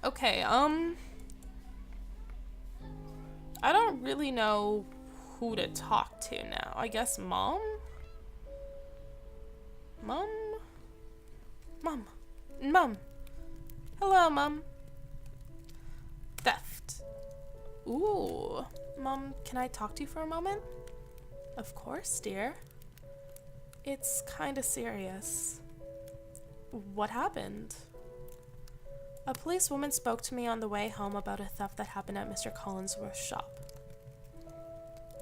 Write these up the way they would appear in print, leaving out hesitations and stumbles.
Okay, I don't really know who to talk to now. I guess mom? Mom? Mom. Mom. Hello, mom. Theft. Ooh. Mom, can I talk to you for a moment? Of course, dear. It's kinda serious. What happened? A policewoman spoke to me on the way home about a theft that happened at Mr. Collinsworth's shop.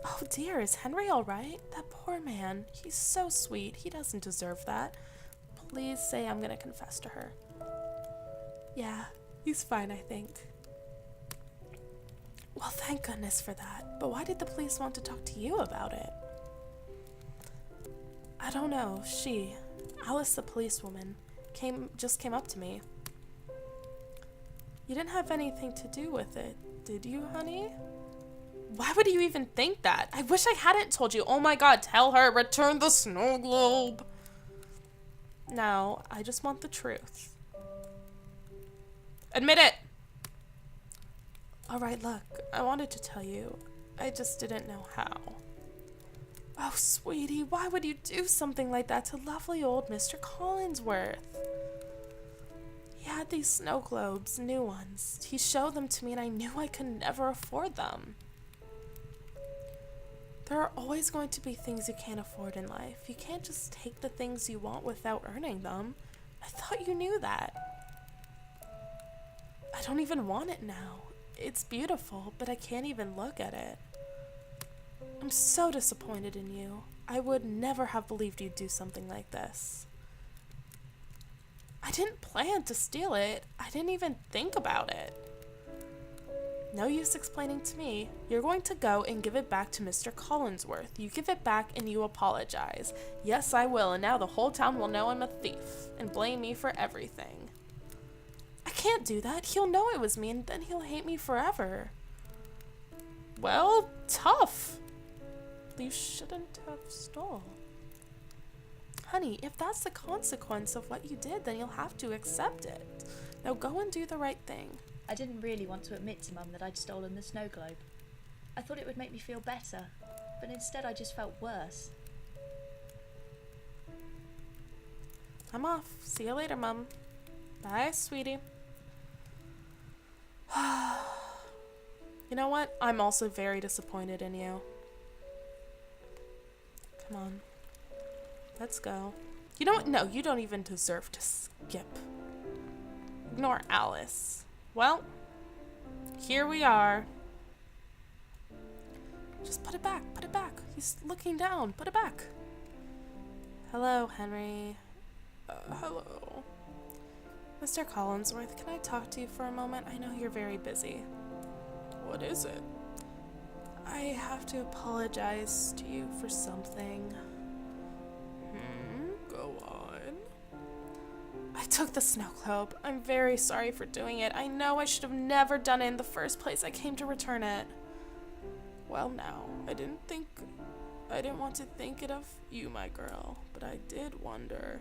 Oh dear, is Henry alright? That poor man. He's so sweet. He doesn't deserve that. Please say I'm gonna confess to her. Yeah, he's fine, I think. Well, thank goodness for that. But why did the police want to talk to you about it? I don't know. Alice the policewoman, just came up to me. You didn't have anything to do with it, did you, honey? Why would you even think that? I wish I hadn't told you. Oh my god, tell her, return the snow globe. No, I just want the truth. Admit it! Alright, look, I wanted to tell you. I just didn't know how. Oh, sweetie, why would you do something like that to lovely old Mr. Collinsworth? He had these snow globes, new ones. He showed them to me and I knew I could never afford them. There are always going to be things you can't afford in life. You can't just take the things you want without earning them. I thought you knew that. I don't even want it now. It's beautiful, but I can't even look at it. I'm so disappointed in you. I would never have believed you'd do something like this. I didn't plan to steal it. I didn't even think about it. No use explaining to me. You're going to go and give it back to Mr. Collinsworth. You give it back and you apologize. Yes, I will, and now the whole town will know I'm a thief and blame me for everything. I can't do that. He'll know it was me and then he'll hate me forever. Well, tough. You shouldn't have stole. Honey, if that's the consequence of what you did, then you'll have to accept it. Now go and do the right thing. I didn't really want to admit to Mum that I'd stolen the snow globe. I thought it would make me feel better, but instead I just felt worse. I'm off. See you later, Mum. Bye, sweetie. You know what? I'm also very disappointed in you. Come on. Let's go. You know what? No, you don't even deserve to skip. Ignore Alice. Well, here we are. Just put it back. Put it back. He's looking down. Put it back. Hello, Henry. Hello. Mr. Collinsworth, can I talk to you for a moment? I know you're very busy. What is it? I have to apologize to you for something. Go on. I took the snow globe. I'm very sorry for doing it. I know I should have never done it in the first place. I came to return it. Well, now, I didn't want to think it of you, my girl, but I did wonder.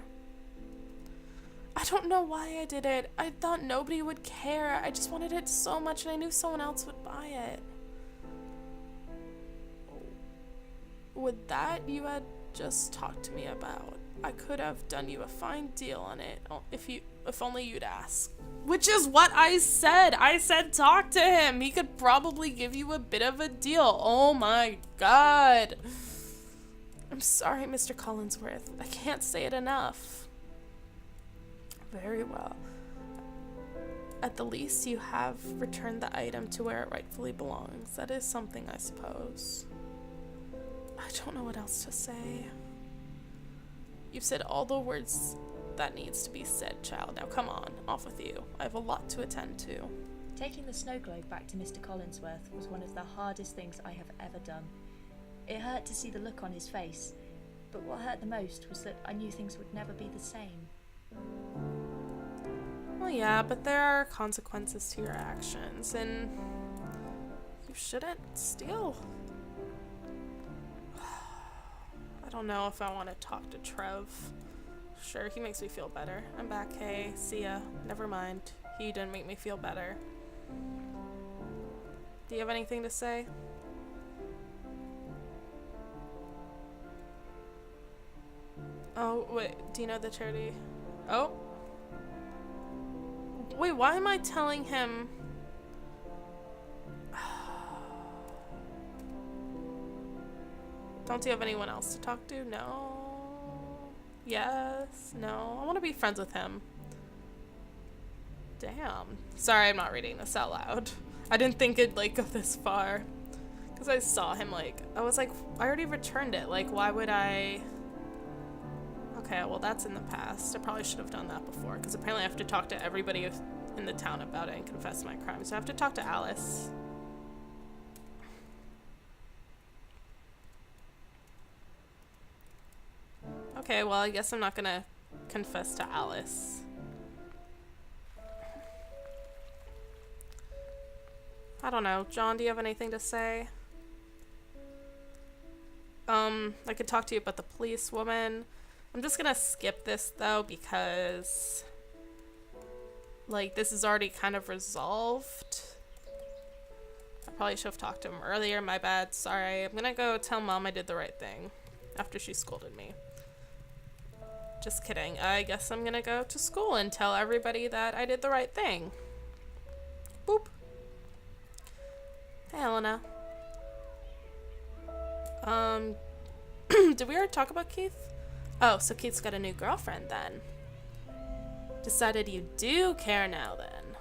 I don't know why I did it. I thought nobody would care. I just wanted it so much and I knew someone else would buy it. Would that you had just talked to me about? I could have done you a fine deal on it if only you'd ask. Which is what I said. I said talk to him. He could probably give you a bit of a deal. Oh my god. I'm sorry, Mr. Collinsworth. I can't say it enough. Very well. At the least, you have returned the item to where it rightfully belongs. That is something, I suppose. I don't know what else to say. You've said all the words that needs to be said, child. Now come on, off with you. I have a lot to attend to. Taking the snow globe back to Mr. Collinsworth was one of the hardest things I have ever done. It hurt to see the look on his face, but what hurt the most was that I knew things would never be the same. Well, yeah, but there are consequences to your actions, and you shouldn't steal. I don't know if I want to talk to Trev. Sure, he makes me feel better. I'm back. Hey, see ya. Never mind. He didn't make me feel better. Do you have anything to say? Oh, wait. Do you know the charity? Oh. Wait, why am I telling him? Don't you have anyone else to talk to? No. Yes. No. I want to be friends with him. Damn. Sorry, I'm not reading this out loud. I didn't think it'd, like, go this far. Because I saw him, like, I was like, I already returned it. Like, why would I... Okay, well, that's in the past. I probably should have done that before. Because apparently I have to talk to everybody in the town about it and confess my crime. So I have to talk to Alice. Okay, well, I guess I'm not gonna confess to Alice. I don't know. John, do you have anything to say? I could talk to you about the police woman. I'm just gonna skip this, though, because, like, this is already kind of resolved. I probably should have talked to him earlier. My bad. Sorry. I'm gonna go tell Mom I did the right thing after she scolded me. Just kidding. I guess I'm gonna go to school and tell everybody that I did the right thing. Boop. Hey, Helena. Did we already talk about Keith? Oh, so Keith's got a new girlfriend then. Decided you do care now then.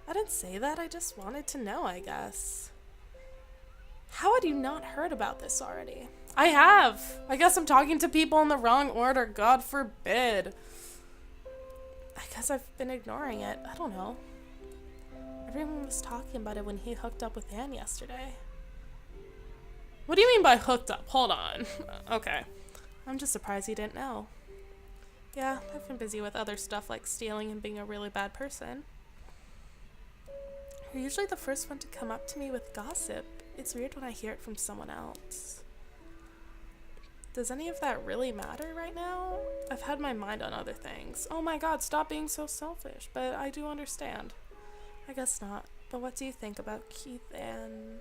I didn't say that, I just wanted to know, I guess. How had you not heard about this already? I have! I guess I'm talking to people in the wrong order, God forbid. I guess I've been ignoring it, I don't know. Everyone was talking about it when he hooked up with Anne yesterday. What do you mean by hooked up? Hold on. Okay. I'm just surprised you didn't know. Yeah, I've been busy with other stuff like stealing and being a really bad person. You're usually the first one to come up to me with gossip. It's weird when I hear it from someone else. Does any of that really matter right now? I've had my mind on other things. Oh my god, stop being so selfish, but I do understand. I guess not. But what do you think about Keith and...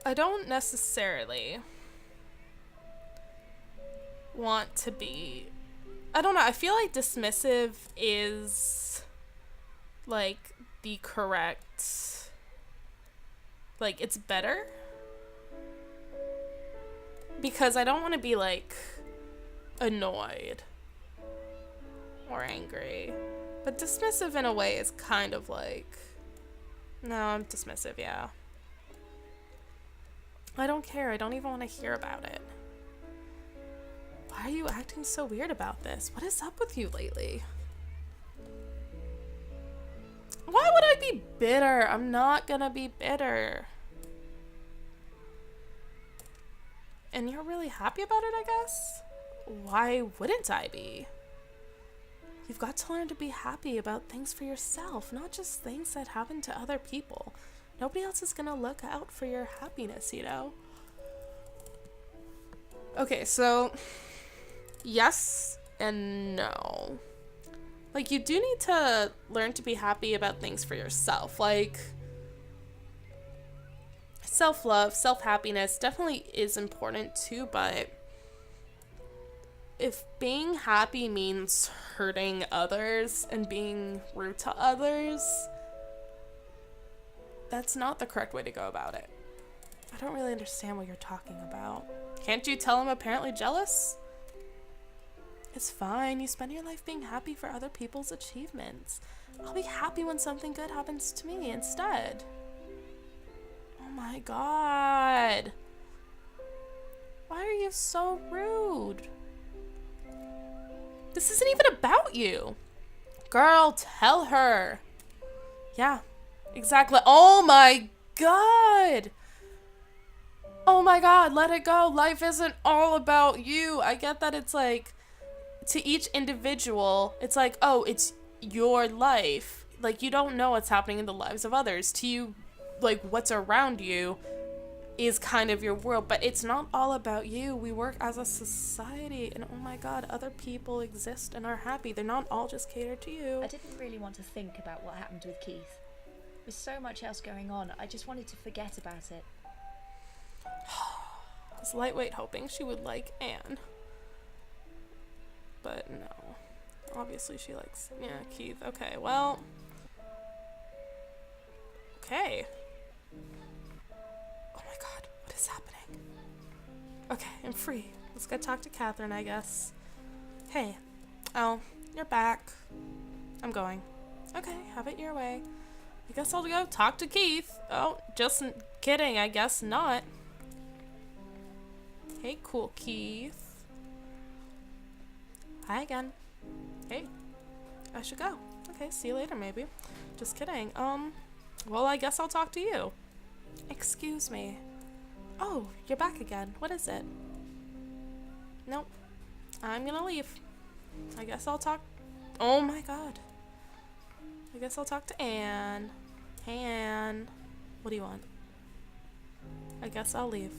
I don't necessarily want to be... I don't know, I feel like dismissive is, like, the correct... Like, it's better? Because I don't want to be, like, annoyed or angry. But dismissive in a way is kind of like... No, I'm dismissive, yeah. I don't care. I don't even want to hear about it. Why are you acting so weird about this? What is up with you lately? Why would I be bitter? I'm not gonna be bitter. And you're really happy about it, I guess? Why wouldn't I be? You've got to learn to be happy about things for yourself, not just things that happen to other people. Nobody else is gonna look out for your happiness, you know? Okay, so... Yes and no. Like, you do need to learn to be happy about things for yourself. Like, self-love, self-happiness definitely is important too, but if being happy means hurting others and being rude to others, that's not the correct way to go about it. I don't really understand what you're talking about. Can't you tell I'm apparently jealous? It's fine. You spend your life being happy for other people's achievements. I'll be happy when something good happens to me instead. Oh my god. Why are you so rude? This isn't even about you. Girl, tell her. Yeah, exactly. Oh my god. Oh my god, let it go. Life isn't all about you. I get that it's like, to each individual, it's like, oh, it's your life. Like, you don't know what's happening in the lives of others. To you, like, what's around you is kind of your world, but it's not all about you. We work as a society, and oh my god, other people exist and are happy. They're not all just catered to you. I didn't really want to think about what happened with Keith. With so much else going on, I just wanted to forget about it. I was lightweight hoping she would like Anne. But no. Obviously she likes, Keith. Okay, well. Okay. Oh my god, what is happening? Okay, I'm free. Let's go talk to Catherine, I guess. Hey. Oh, you're back. I'm going. Okay, have it your way. I guess I'll go talk to Keith. Oh, just kidding, I guess not. Hey, cool Keith. Hi again. Hey, I should go. Okay, see you later, maybe. Just kidding. Well, I guess I'll talk to you. Excuse me. Oh, you're back again. What is it? Nope. I'm gonna leave. I guess I'll talk. Oh my god. I guess I'll talk to Anne. Hey, Anne. What do you want? I guess I'll leave.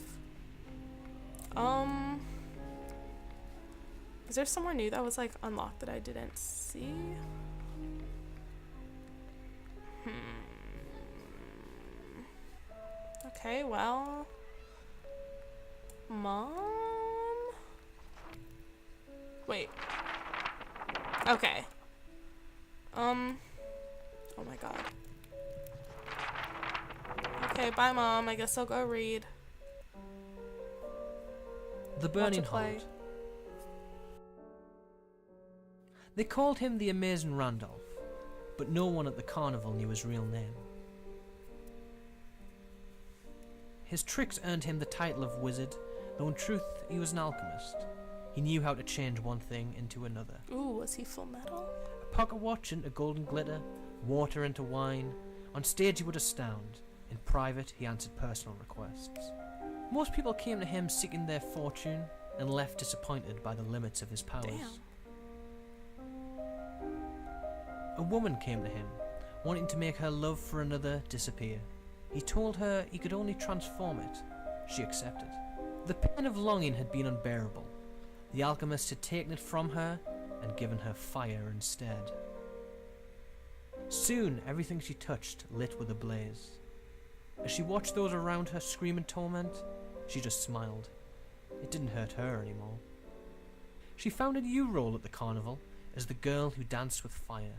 Is there somewhere new that was like unlocked that I didn't see? Okay, well. Mom? Wait. Okay. Oh my god. Okay, bye Mom. I guess I'll go read. The Burning play. Heart. They called him the Amazing Randolph, but no one at the carnival knew his real name. His tricks earned him the title of wizard, though in truth he was an alchemist. He knew how to change one thing into another. Ooh, was he full metal? A pocket watch into golden glitter, water into wine. On stage he would astound. In private he answered personal requests. Most people came to him seeking their fortune and left disappointed by the limits of his powers. Damn. A woman came to him, wanting to make her love for another disappear. He told her he could only transform it. She accepted. The pain of longing had been unbearable. The alchemist had taken it from her and given her fire instead. Soon everything she touched lit with a blaze. As she watched those around her scream in torment, she just smiled. It didn't hurt her anymore. She found a new role at the carnival as the girl who danced with fire.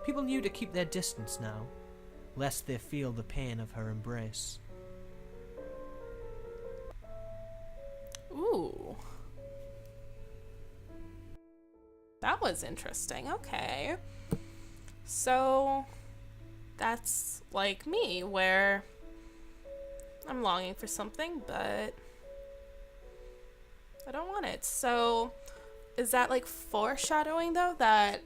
People knew to keep their distance now, lest they feel the pain of her embrace. Ooh. That was interesting. Okay. So, that's like me, where I'm longing for something, but I don't want it. So, is that like foreshadowing, though, that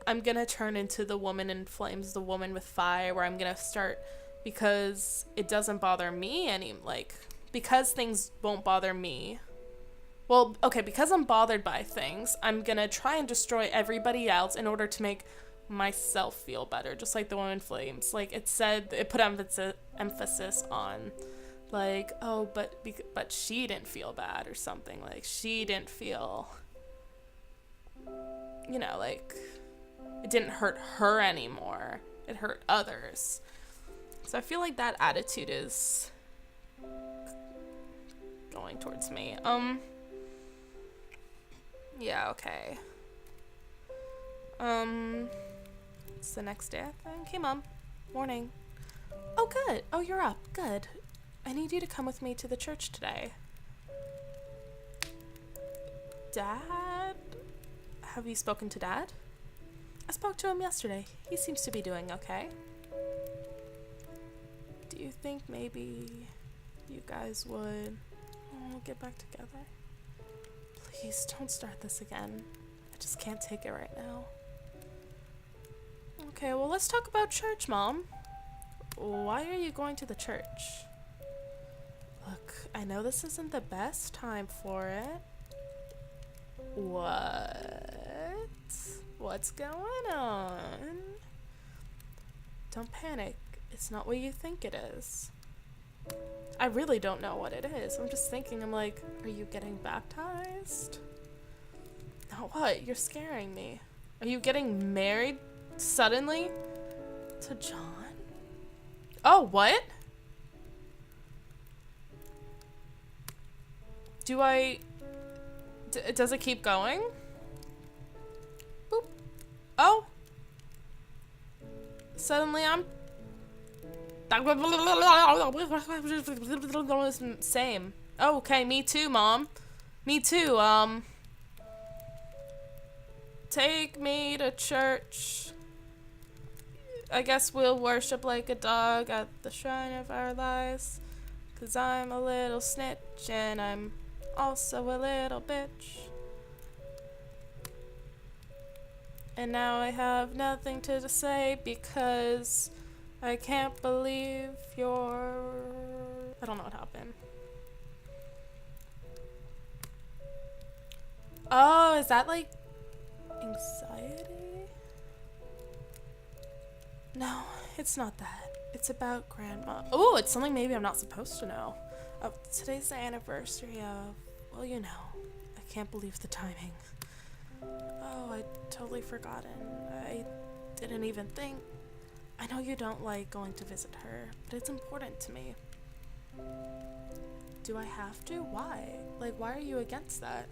I'm gonna turn into the woman in flames, the woman with fire, where I'm gonna start, because it doesn't bother me because things won't bother me. Well, okay, because I'm bothered by things, I'm gonna try and destroy everybody else in order to make myself feel better, just like the woman in flames. Like, it put emphasis on, like, oh, but she didn't feel bad or something. Like, she didn't feel, like, it didn't hurt her anymore. It hurt others. So I feel like that attitude is going towards me. Yeah, okay. It's the next day, I think. Hey, Mom. Morning. Oh, good. Oh, you're up. Good. I need you to come with me to the church today. Dad? Have you spoken to Dad? I spoke to him yesterday. He seems to be doing okay. Do you think maybe you guys would get back together? Please don't start this again. I just can't take it right now. Okay, well, let's talk about church, Mom. Why are you going to the church? Look, I know this isn't the best time for it. What? What's going on? Don't panic. It's not what you think it is. I really don't know what it is. I'm just thinking, I'm like, are you getting baptized? Now what? You're scaring me. Are you getting married suddenly to John? Oh, what? Does it keep going? Boop. Oh. Suddenly I'm same. Oh, okay, me too, Mom. Me too, take me to church. I guess we'll worship like a dog at the shrine of our lives. 'Cause I'm a little snitch and I'm also a little bitch. And now I have nothing to say because I can't believe I don't know what happened. Oh, is that like anxiety? No, it's not that. It's about Grandma. Oh, it's something maybe I'm not supposed to know. Oh, today's the anniversary of, well, you know. I can't believe the timing. Oh, I totally forgotten. I didn't even think. I know you don't like going to visit her, but it's important to me. Do I have to? Why? Like, why are you against that?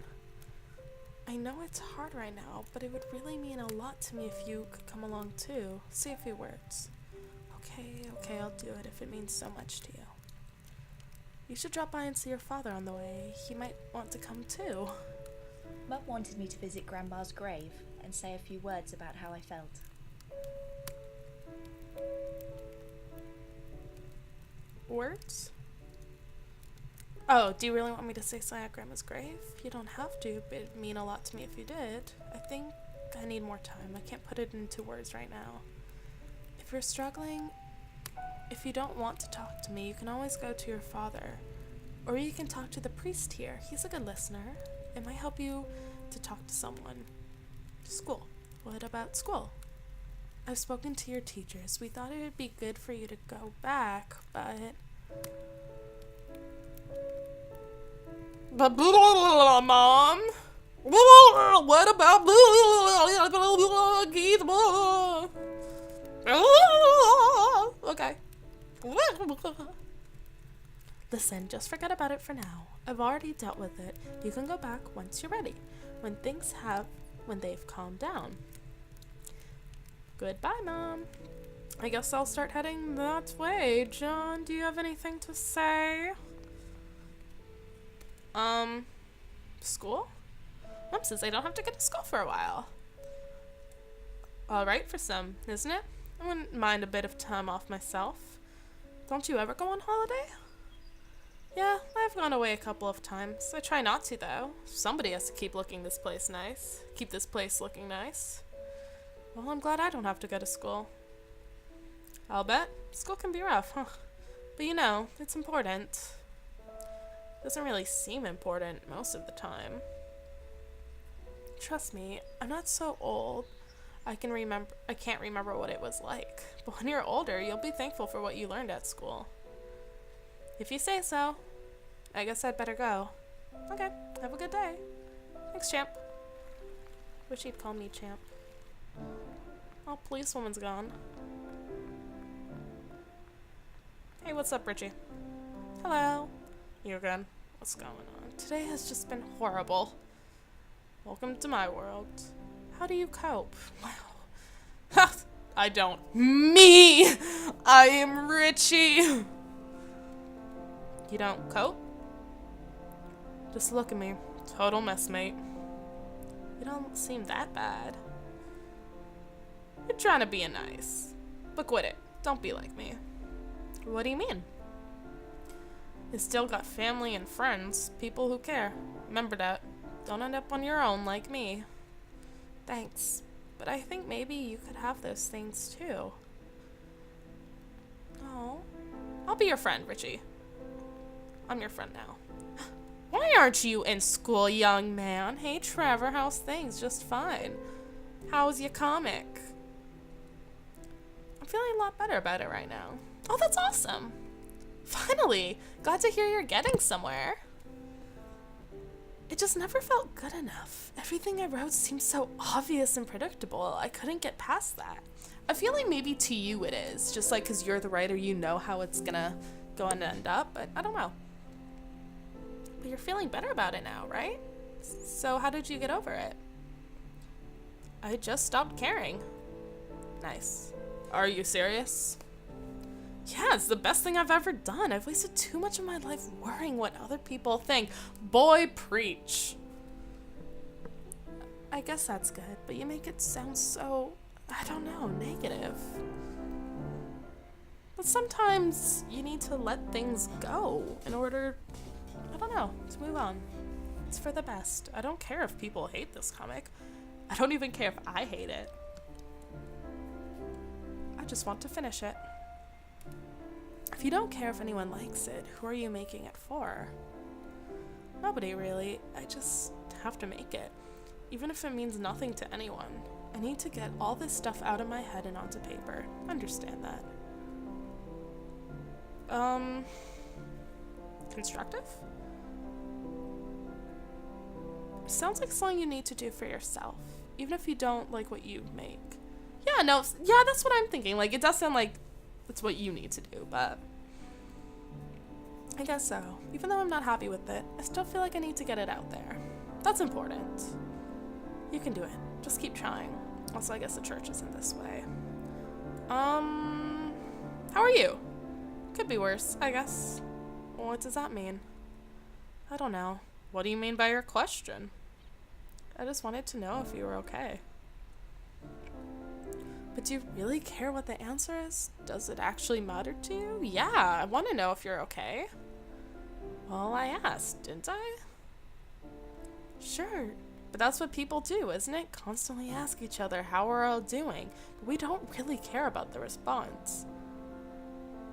I know it's hard right now, but it would really mean a lot to me if you could come along too. Say a few words. Okay, I'll do it if it means so much to you. You should drop by and see your father on the way. He might want to come too. Mum wanted me to visit Grandma's grave and say a few words about how I felt. Words? Oh, do you really want me to say something at Grandma's grave? You don't have to, but it'd mean a lot to me if you did. I think I need more time. I can't put it into words right now. If you're struggling, if you don't want to talk to me, you can always go to your father. Or you can talk to the priest here. He's a good listener. It might help you to talk to someone. School. What about school? I've spoken to your teachers. We thought it would be good for you to go back, but... Mom? What about... Okay. Listen, just forget about it for now. I've already dealt with it. You can go back once you're ready. When they've calmed down. Goodbye, Mom. I guess I'll start heading that way. John, do you have anything to say? School? Mom says I don't have to go to school for a while. Alright for some, isn't it? I wouldn't mind a bit of time off myself. Don't you ever go on holiday? Yeah, I've gone away a couple of times. I try not to, though. Somebody has to keep this place looking nice. Well, I'm glad I don't have to go to school. I'll bet. School can be rough, huh? But you know, it's important. Doesn't really seem important most of the time. Trust me, I'm not so old. I can't remember what it was like. But when you're older, you'll be thankful for what you learned at school. If you say so. I guess I'd better go. Okay, have a good day. Thanks, champ. Wish he'd call me champ. Oh, policewoman's gone. Hey, what's up, Richie? Hello. You're good. What's going on? Today has just been horrible. Welcome to my world. How do you cope? Wow. I don't. Me! I am Richie! You don't cope? Just look at me. Total messmate. You don't seem that bad. You're trying to be nice. But quit it. Don't be like me. What do you mean? You still got family and friends. People who care. Remember that. Don't end up on your own like me. Thanks. But I think maybe you could have those things too. Oh. I'll be your friend, Richie. I'm your friend now. Why aren't you in school, young man? Hey, Trevor, how's things? Just fine. How's your comic? I'm feeling a lot better about it right now. Oh, that's awesome. Finally, glad to hear you're getting somewhere. It just never felt good enough. Everything I wrote seemed so obvious and predictable. I couldn't get past that. I feel like maybe to you it is, just like because you're the writer, you know how it's gonna go and end up, but I don't know. But you're feeling better about it now, right? So how did you get over it? I just stopped caring. Nice. Are you serious? Yeah, it's the best thing I've ever done. I've wasted too much of my life worrying what other people think. Boy, preach. I guess that's good, but you make it sound so, I don't know, negative. But sometimes you need to let things go in order, I don't know, to move on. It's for the best. I don't care if people hate this comic. I don't even care if I hate it. I just want to finish it. If you don't care if anyone likes it, who are you making it for? Nobody really. I just have to make it. Even if it means nothing to anyone. I need to get all this stuff out of my head and onto paper. Understand that. Constructive? Sounds like something you need to do for yourself. Even if you don't like what you make. Yeah, no, yeah, that's what I'm thinking. Like, it does sound like it's what you need to do, but I guess so. Even though I'm not happy with it, I still feel like I need to get it out there. That's important. You can do it. Just keep trying. Also, I guess the church isn't this way. How are you? Could be worse, I guess. What does that mean? I don't know. What do you mean by your question? I just wanted to know if you were okay. But do you really care what the answer is? Does it actually matter to you? Yeah, I want to know if you're okay. Well, I asked, didn't I? Sure, but that's what people do, isn't it? Constantly ask each other how we're all doing, but we don't really care about the response.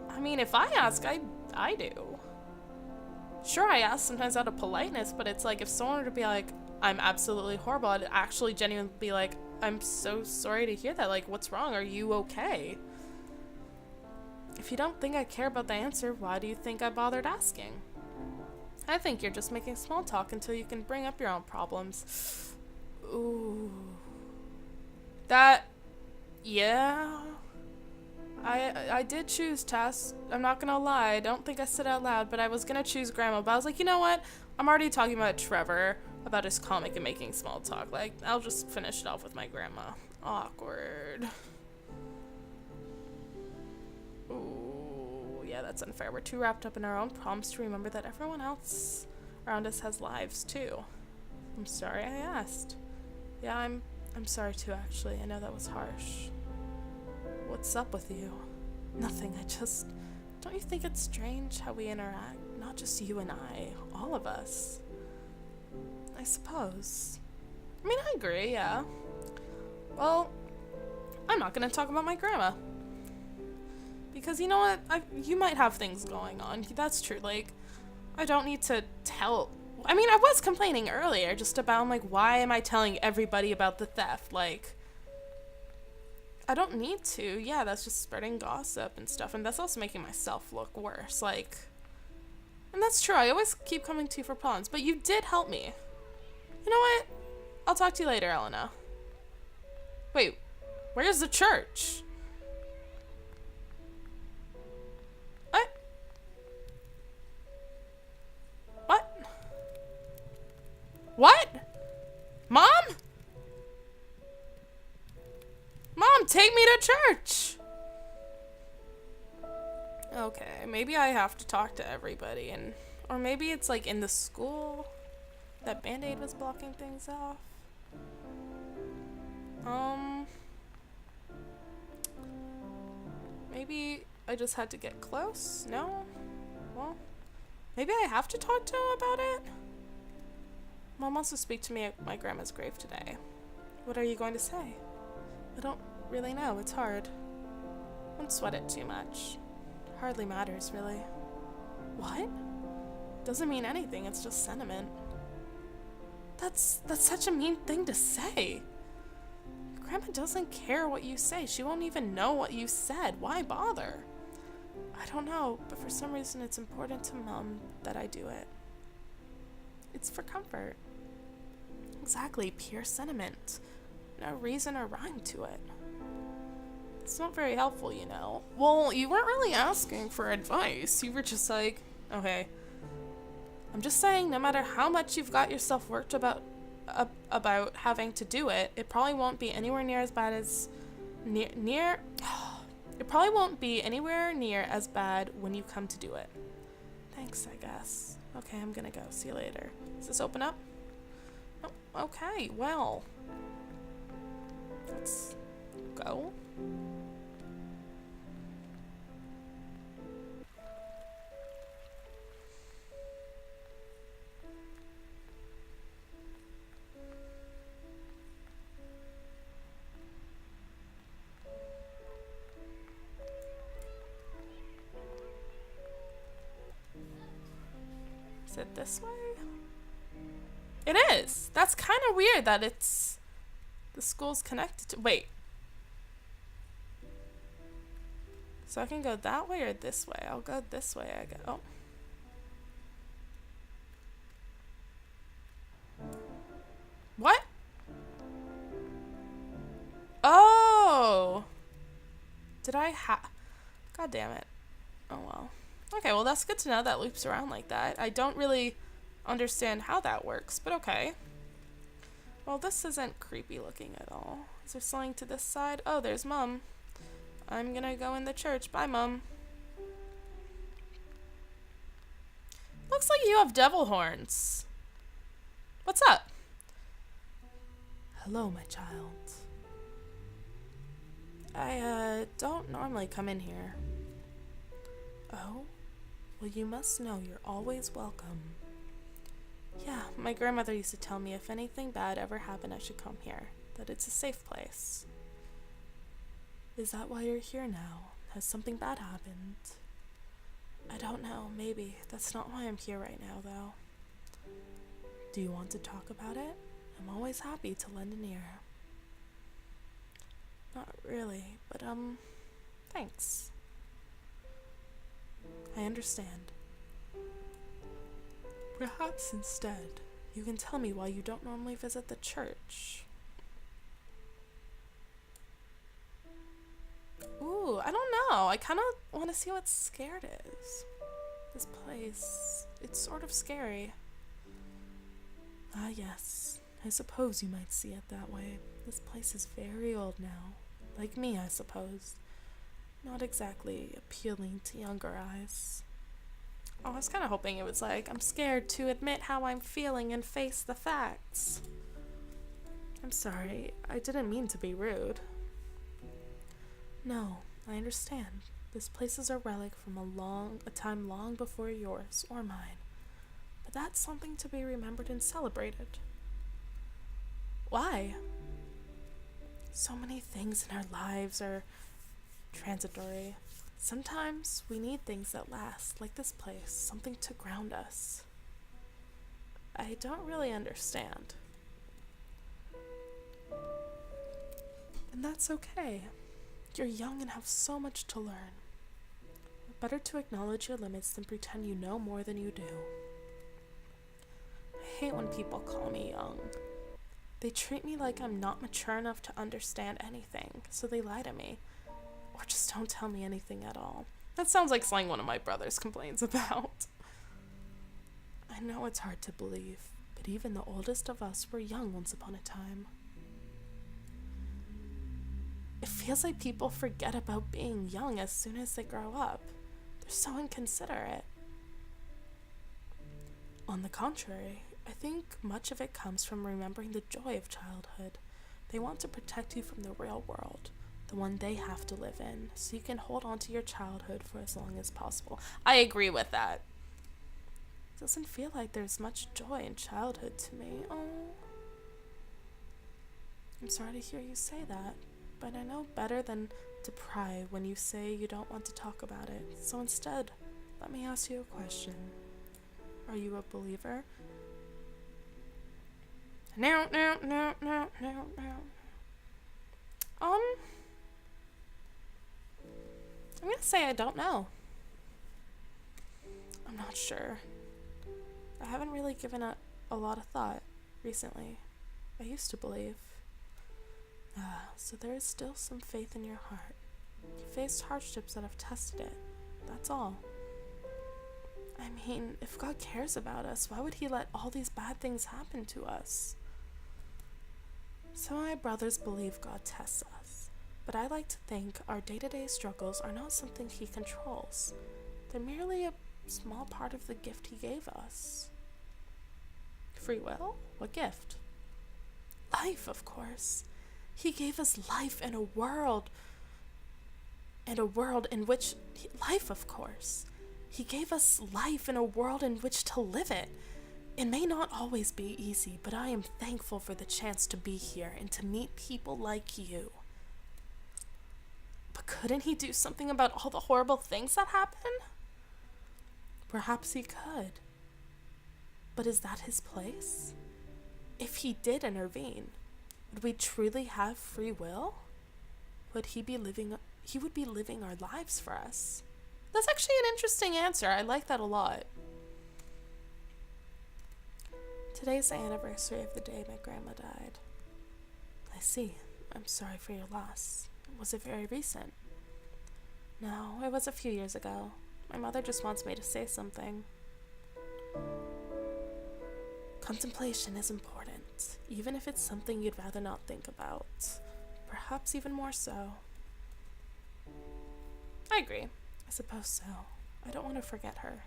I mean, if I ask, I do. Sure, I ask sometimes out of politeness, but it's like if someone were to be like, I'm absolutely horrible, I'd actually genuinely be like, I'm so sorry to hear that. Like, what's wrong? Are you okay? If you don't think I care about the answer, why do you think I bothered asking? I think you're just making small talk until you can bring up your own problems. Ooh. Yeah. I did choose Tess. I'm not gonna lie. I don't think I said out loud, but I was gonna choose Grandma. But I was like, you know what? I'm already talking about Trevor, about his comic and making small talk. Like, I'll just finish it off with my grandma. Awkward. Ooh, yeah, that's unfair. We're too wrapped up in our own problems to remember that everyone else around us has lives too. I'm sorry I asked. Yeah, I'm sorry too, actually. I know that was harsh. What's up with you? Nothing, don't you think it's strange how we interact? Not just you and I, all of us. I suppose. I mean, I agree, yeah. Well, I'm not gonna talk about my grandma. Because you know what? You might have things going on. That's true. Like, I don't need to tell. I mean, I was complaining earlier just about, like, why am I telling everybody about the theft? Like, I don't need to. Yeah, that's just spreading gossip and stuff. And that's also making myself look worse. Like, and that's true. I always keep coming to you for problems. But you did help me. You know what? I'll talk to you later, Elena. Wait, where's the church? What? What? What? Mom? Mom, take me to church! Okay, maybe I have to talk to everybody, or maybe it's like in the school. That Band-Aid was blocking things off. Maybe I just had to get close? No? Well, maybe I have to talk to him about it? Mom wants to speak to me at my grandma's grave today. What are you going to say? I don't really know. It's hard. Don't sweat it too much. Hardly matters, really. What? Doesn't mean anything. It's just sentiment. That's such a mean thing to say. Grandma doesn't care what you say. She won't even know what you said. Why bother? I don't know, but for some reason it's important to Mum that I do it. It's for comfort. Exactly, pure sentiment. No reason or rhyme to it. It's not very helpful, you know. Well, you weren't really asking for advice. You were just like, okay. I'm just saying, no matter how much you've got yourself worked about having to do it, it probably won't be anywhere near as bad as it probably won't be anywhere near as bad when you come to do it. Thanks, I guess. Okay, I'm gonna go. See you later. Does this open up? Oh, okay, well. Let's go. Is it this way? It is! That's kind of weird that it's... the school's connected to... Wait. So I can go that way or this way? I'll go this way, I guess. Oh. What? Oh! Did I God damn it. Oh well. Okay, well that's good to know that loops around like that. I don't really understand how that works, but okay. Well, this isn't creepy looking at all. Is there something to this side? Oh, there's Mum. I'm gonna go in the church. Bye, Mum. Looks like you have devil horns. What's up? Hello, my child. I, don't normally come in here. Oh? Well, you must know you're always welcome. Yeah, my grandmother used to tell me if anything bad ever happened, I should come here. That it's a safe place. Is that why you're here now? Has something bad happened? I don't know, maybe. That's not why I'm here right now, though. Do you want to talk about it? I'm always happy to lend an ear. Not really, but, thanks. I understand. Perhaps instead, you can tell me why you don't normally visit the church. Ooh, I don't know. I kind of want to see what scared is. This place, it's sort of scary. Ah, yes. I suppose you might see it that way. This place is very old now. Like me, I suppose. Not exactly appealing to younger eyes. Oh, I was kind of hoping it was like, I'm scared to admit how I'm feeling and face the facts. I'm sorry, I didn't mean to be rude. No, I understand. This place is a relic from a time long before yours or mine. But that's something to be remembered and celebrated. Why? So many things in our lives are transitory. Sometimes we need things that last, like this place, something to ground us. I don't really understand. And that's okay. You're young and have so much to learn. Better to acknowledge your limits than pretend you know more than you do. I hate when people call me young. They treat me like I'm not mature enough to understand anything, so they lie to me. Or just don't tell me anything at all. That sounds like slang one of my brothers complains about. I know it's hard to believe, but even the oldest of us were young once upon a time. It feels like people forget about being young as soon as they grow up. They're so inconsiderate. On the contrary, I think much of it comes from remembering the joy of childhood. They want to protect you from the real world, the one they have to live in, so you can hold on to your childhood for as long as possible. I agree with that. It doesn't feel like there's much joy in childhood to me. Oh. I'm sorry to hear you say that, but I know better than to pry when you say you don't want to talk about it. So instead, let me ask you a question. Are you a believer? No. I'm gonna say I don't know. not sure. I haven't really given it a lot of thought recently. I used to believe. So there is still some faith in your heart. You faced hardships that have tested it. That's all. I mean, if God cares about us, why would he let all these bad things happen to us? Some of my brothers believe God tests us, but I like to think our day-to-day struggles are not something he controls. They're merely a small part of the gift he gave us. Free will? What gift? Life, of course. He gave us life and a world in which life, of course. He gave us life in a world in which to live it. It may not always be easy, but I am thankful for the chance to be here and to meet people like you. But couldn't he do something about all the horrible things that happen? Perhaps he could. But is that his place? If he did intervene, would we truly have free will? He would be living our lives for us. That's actually an interesting answer. I like that a lot. Today's the anniversary of the day my grandma died. I see. I'm sorry for your loss. Was it very recent? No, it was a few years ago. My mother just wants me to say something. Contemplation is important, even if it's something you'd rather not think about. Perhaps even more so. I agree. I suppose so. I don't want to forget her.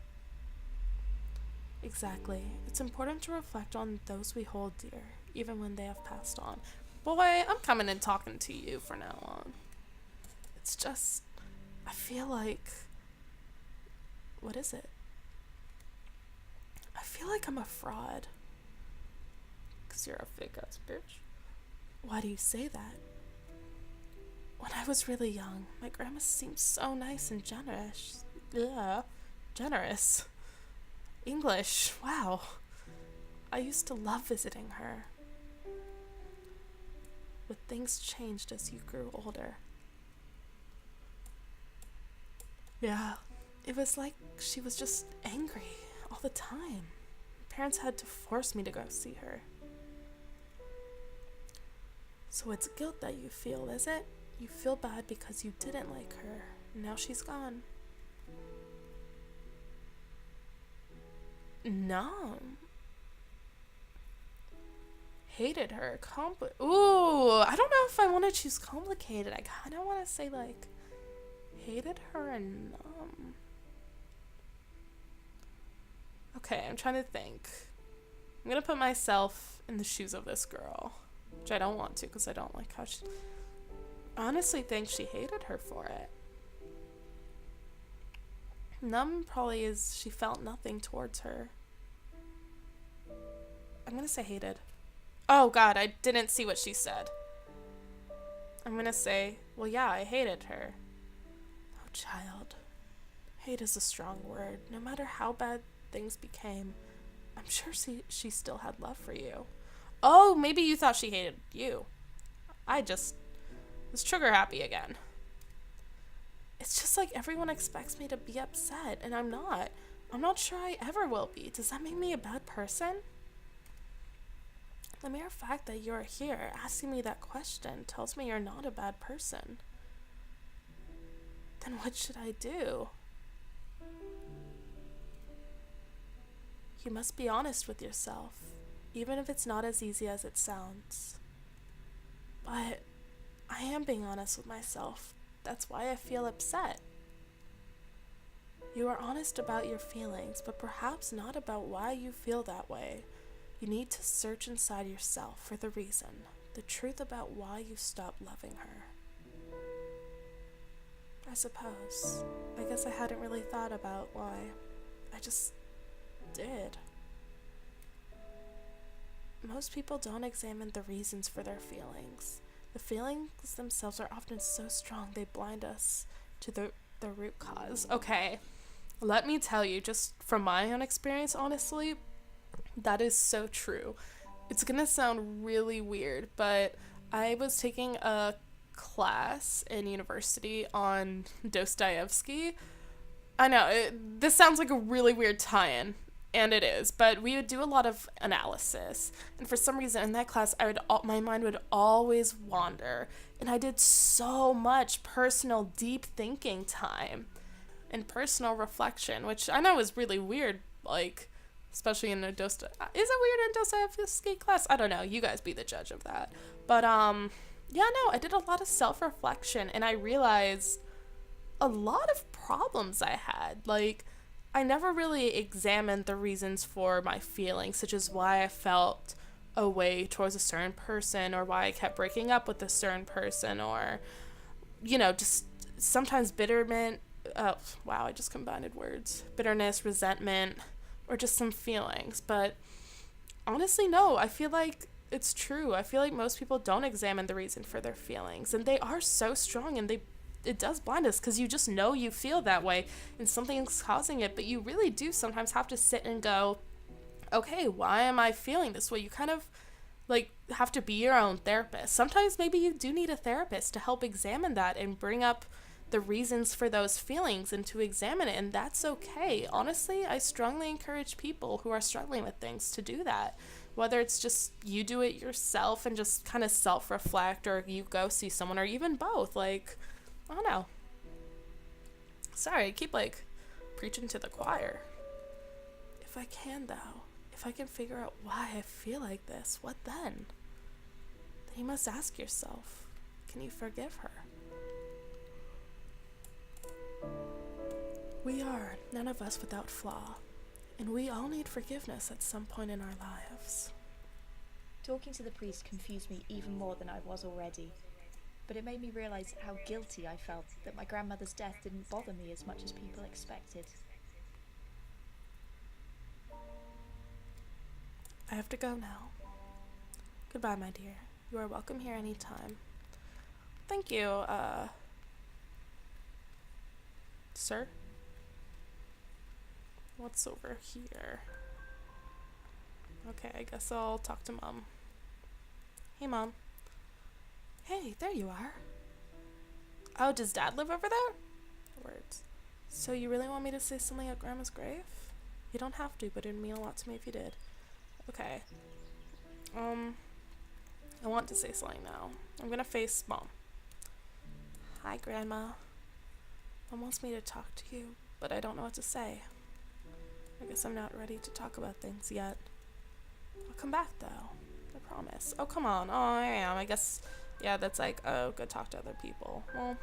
Exactly. It's important to reflect on those we hold dear, even when they have passed on. Boy, I'm coming and talking to you from now on. It's just, I feel like, what is it? I feel like I'm a fraud. 'Cause you're a fake ass bitch. Why do you say that? When I was really young, my grandma seemed so nice and generous. Yeah, generous. English, wow. I used to love visiting her. But things changed as you grew older. Yeah, it was like she was just angry all the time. My parents had to force me to go see her. So it's guilt that you feel, is it? You feel bad because you didn't like her. Now she's gone. No. Hated her. Ooh, I don't know if I want to choose complicated. I kind of want to say, like, hated her and numb. Okay, I'm trying to think. I'm going to put myself in the shoes of this girl, which I don't want to because I don't like how she... I honestly think she hated her for it. Numb probably is she felt nothing towards her. I'm gonna say hated. Oh god, I didn't see what she said. I'm gonna say, well yeah, I hated her. Oh child. Hate is a strong word. No matter how bad things became, I'm sure she still had love for you. Oh, maybe you thought she hated you. I just was trigger happy again. It's just like everyone expects me to be upset, and I'm not. I'm not sure I ever will be. Does that make me a bad person? The mere fact that you're here asking me that question tells me you're not a bad person. Then what should I do? You must be honest with yourself, even if it's not as easy as it sounds. But I am being honest with myself. That's why I feel upset. You are honest about your feelings, but perhaps not about why you feel that way. You need to search inside yourself for the reason, the truth about why you stopped loving her. I suppose. I guess I hadn't really thought about why. I just did. Most people don't examine the reasons for their feelings. The feelings themselves are often so strong they blind us to the root cause. Okay, let me tell you, just from my own experience, honestly, that is so true. It's gonna sound really weird, but I was taking a class in university on Dostoevsky, I know, this sounds like a really weird tie-in, and it is, but we would do a lot of analysis. And for some reason in that class, my mind would always wander, and I did so much personal deep thinking time and personal reflection, which I know is really weird, like, especially in a is it weird in Dostoevsky class? I don't know, you guys be the judge of that. But yeah, no, I did a lot of self-reflection, and I realized a lot of problems I had. Like, I never really examined the reasons for my feelings, such as why I felt a way towards a certain person, or why I kept breaking up with a certain person, or, just sometimes bitterment. Oh, wow, I just combined words. Bitterness, resentment, or just some feelings. But honestly, no, I feel like it's true. I feel like most people don't examine the reason for their feelings, and they are so strong, and it does blind us, because you just know you feel that way and something's causing it, but you really do sometimes have to sit and go, okay, why am I feeling this way? You kind of like have to be your own therapist. Sometimes maybe you do need a therapist to help examine that and bring up the reasons for those feelings and to examine it, and that's okay. Honestly, I strongly encourage people who are struggling with things to do that. Whether it's just you do it yourself and just kind of self-reflect, or you go see someone, or even both. Like, I don't know. Sorry, I keep preaching to the choir. If I can, though, if I can figure out why I feel like this, what then? Then you must ask yourself, can you forgive her? We are none of us without flaw, and we all need forgiveness at some point in our lives. Talking to the priest confused me even more than I was already, but it made me realise how guilty I felt that my grandmother's death didn't bother me as much as people expected. I have to go now. Goodbye, my dear. You are welcome here anytime. Thank you, sir? What's over here? Okay, I guess I'll talk to Mom. Hey, Mom. Hey, there you are. Oh, does Dad live over there? Words. So you really want me to say something at Grandma's grave? You don't have to, but it'd mean a lot to me if you did. Okay. I want to say something now. I'm gonna face Mom. Hi, Grandma. Mom wants me to talk to you, but I don't know what to say. I guess I'm not ready to talk about things yet. I'll come back, though. I promise. Oh, come on. Oh, I am. I guess, yeah, that's go talk to other people. Well,